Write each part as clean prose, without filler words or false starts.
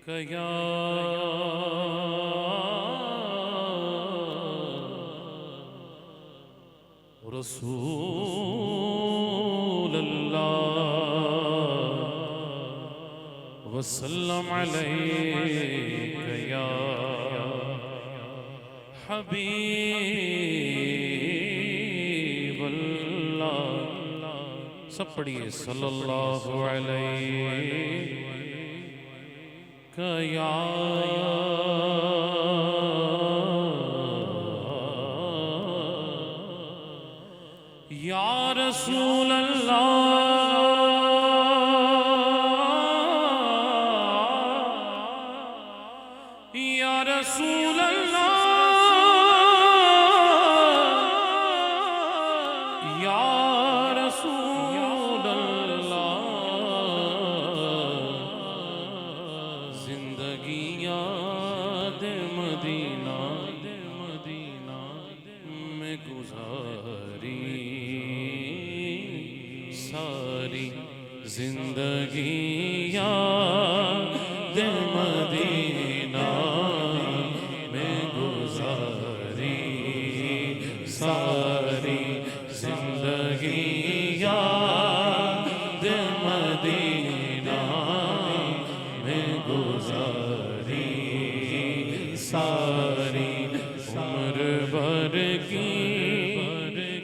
کہ یا رسول اللہ وسلم علیک یا حبیب اللہ. سب پڑھیے صلی اللہ علیہ یا یا رسول اللہ یا رسول اللہ یا رسول اللہ زندگی یاد مدینہ میں گزاری ساری زندگی یاد مدینہ میں گزاری ساری زندگی یاد مدینہ میں گزاری ساری عمر بھر کی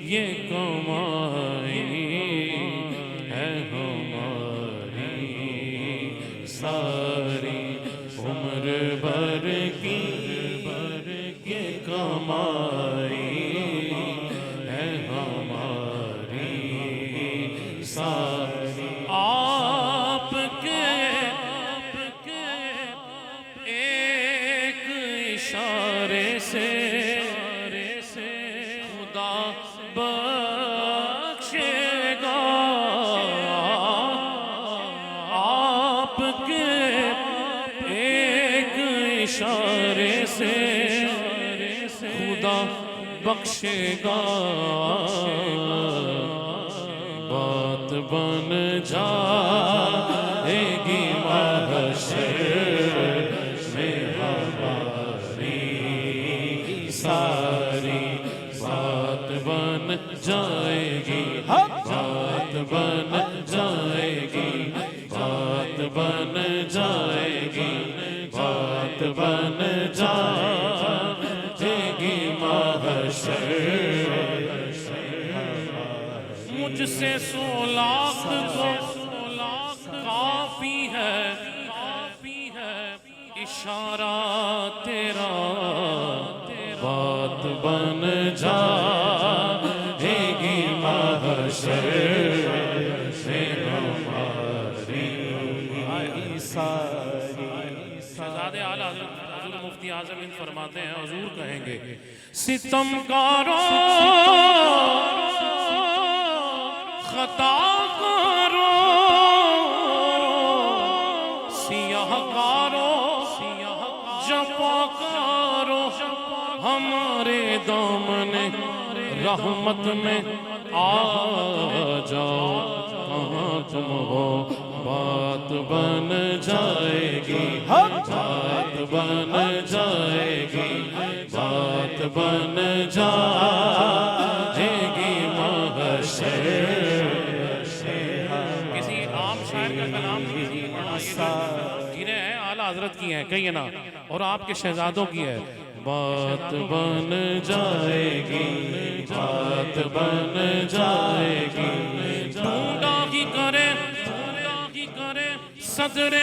یہ کمائی ہے ہماری ساری عمر بھر کی یہ کمائی ہے ہماری ساری آپ کے ایک اشارے سے خدا بخشے گا آپ کے ایک اشارے سے خدا بخشے گا بات بن جائے گی محشر میں ہماری ساری بات بن جائے گی بات بن جائے گی بات بن جائے گی بات بن جائے گی محشر مجھ سے 100 لاکھ کو کافی ہے اشارہ تیرا بات بن جائے گی محشر میں ہماری ساری. شہزادے اعلیٰ حضور مفتی اعظم ہند فرماتے ہیں حضور کہیں گے ستمکاروں خطا کاروں سیاہ کاروں جفاکاروں ہمارے دامن رحمت میں آ جاؤ کہاں تم ہو بات بن جائے گی بات بن جائے گی بات بن جائے گی محشر. کسی عام شاعر کا کلام گرے ہیں اعلیٰ حضرت کی ہیں کہیے نا اور آپ کے شہزادوں کی ہے بات بن جائے گی بات بن جائے گی ڈھونڈا ہی کرے صدر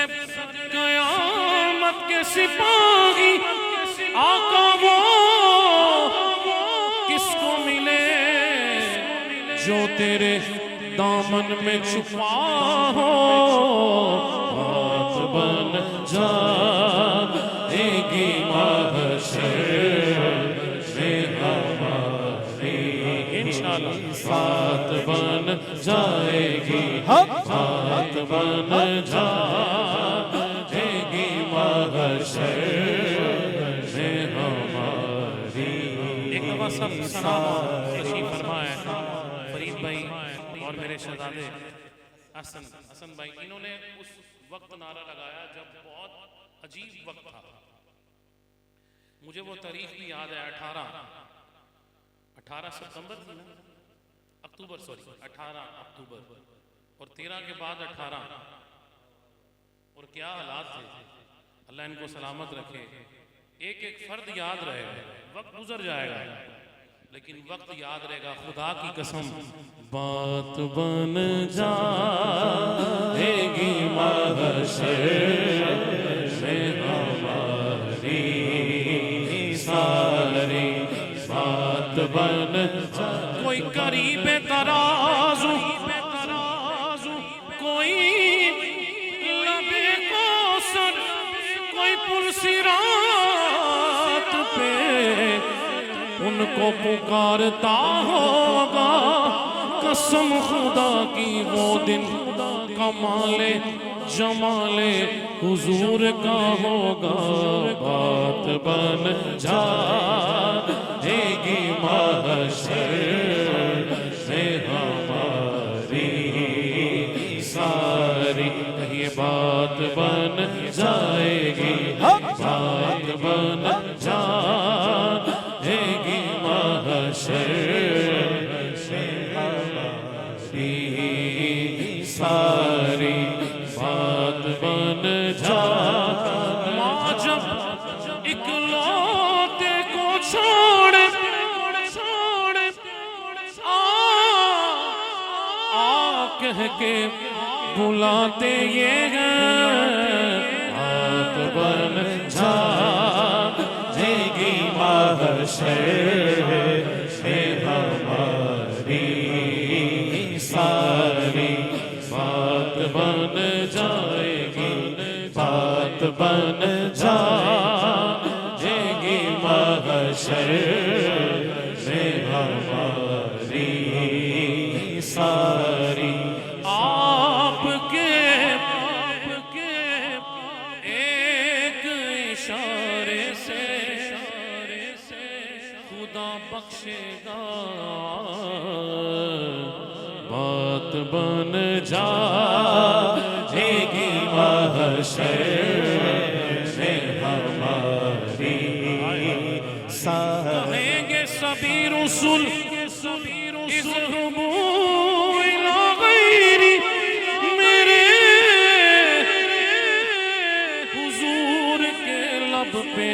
قیامت کے سپاہی آقا وہ کس کو ملے جو تیرے دامن میں چھپا ہو بات بن جائے گی محشر میں ہماری انشاءاللہ بات بن جائے گی بات بن جائے گی محشر میں ہماری. ایک دفعہ سب سلام تشریف فرمائے فرید بھائی اور میرے شہزادے حسن بھائی انہوں نے اس وقت نعرہ لگایا جب بہت عجیب وقت تھا. مجھے وہ تاریخ بھی یاد ہے، 18 ستمبر تھی نا، اکتوبر، سوری 18 اکتوبر، اور 13 کے بعد 18، اور کیا حالات تھے. اللہ ان کو سلامت رکھے. ایک ایک فرد یاد رہے گا. وقت گزر جائے گا لیکن وقت یاد رہے گا. خدا کی قسم بات بن جائے گی محشر میں ہماری ساری بات بن جائے. کوئی قریب ترازو، کوئی لبے کوثر، کوئی پرصراط پہ ان کو پکارتا ہوگا. قسم خدا کی وہ دن کمال جمال حضور کا ہوگا. بات بن جائے گی محشر میں ہماری ساری. کہیے بات بن جائے گی، بات بن جائے گی محشر میں ہماری ساری بات بن جائے. ماں جب اکلوتے کو چھوڑ کہہ کے بلاتے یہ ہیں. بات بن جائے گی محشر میں ہماری ساری بات بن جائے گی، بات بن جائے گی محشر میں ہماری ساری. آپ کے ایک اشارے سے خدا بخشے گا. بات بن جائے گی محشر میں ہماری ساری. کہیں گے سبھی رسول اذهبوا إلى غیری، میرے حضور کے لب پہ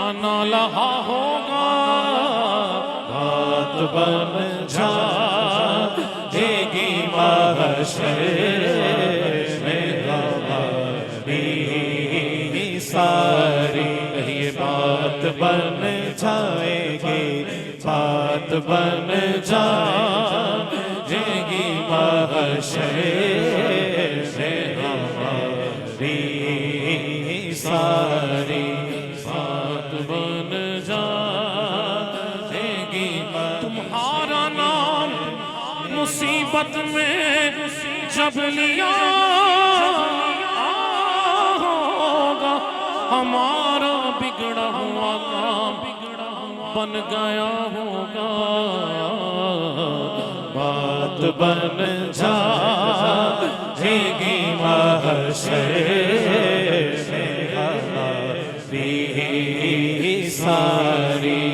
آنا لہا ہوگا. بات بن جائے گی محشر میں ہماری ساری. کہیے بات بن جائے گی، بات بن جائے گی محشر میں ہماری ساری بات بن جائے گی. تمہارا نام مصیبت میں جب لیا ہوگا، ہمارا بگڑا ہوا کام بن گیا ہوگا. بات بن جائے گی محشر میں ہماری ساری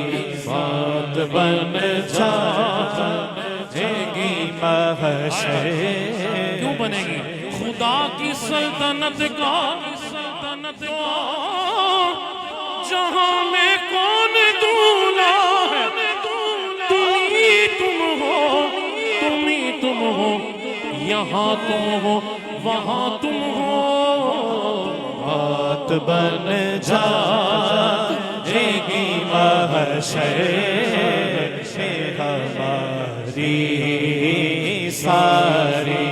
بات بن جائے گی محشر. کیوں بنے گی؟ خدا کی سلطنت کا جہاں میں کون دولا ہے. تم ہی تم ہو، تم ہی تم ہو، یہاں تم ہو، وہاں تم ہو. بات بن جائے گی محشر میں ہماری ساری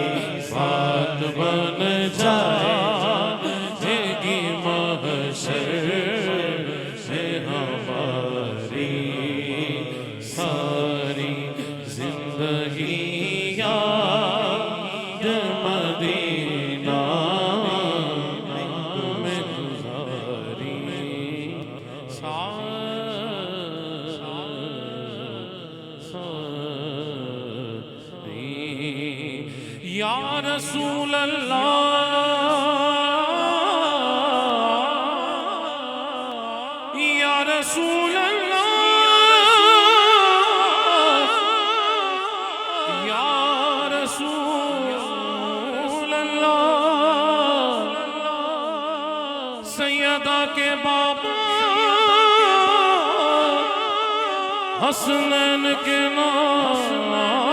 بات بن جائے گی محشر میں ہماری ساری. زندگی یاد مدینہ میں گزاری یا رسول اللہ سیدہ کے بابا حسنین کے نام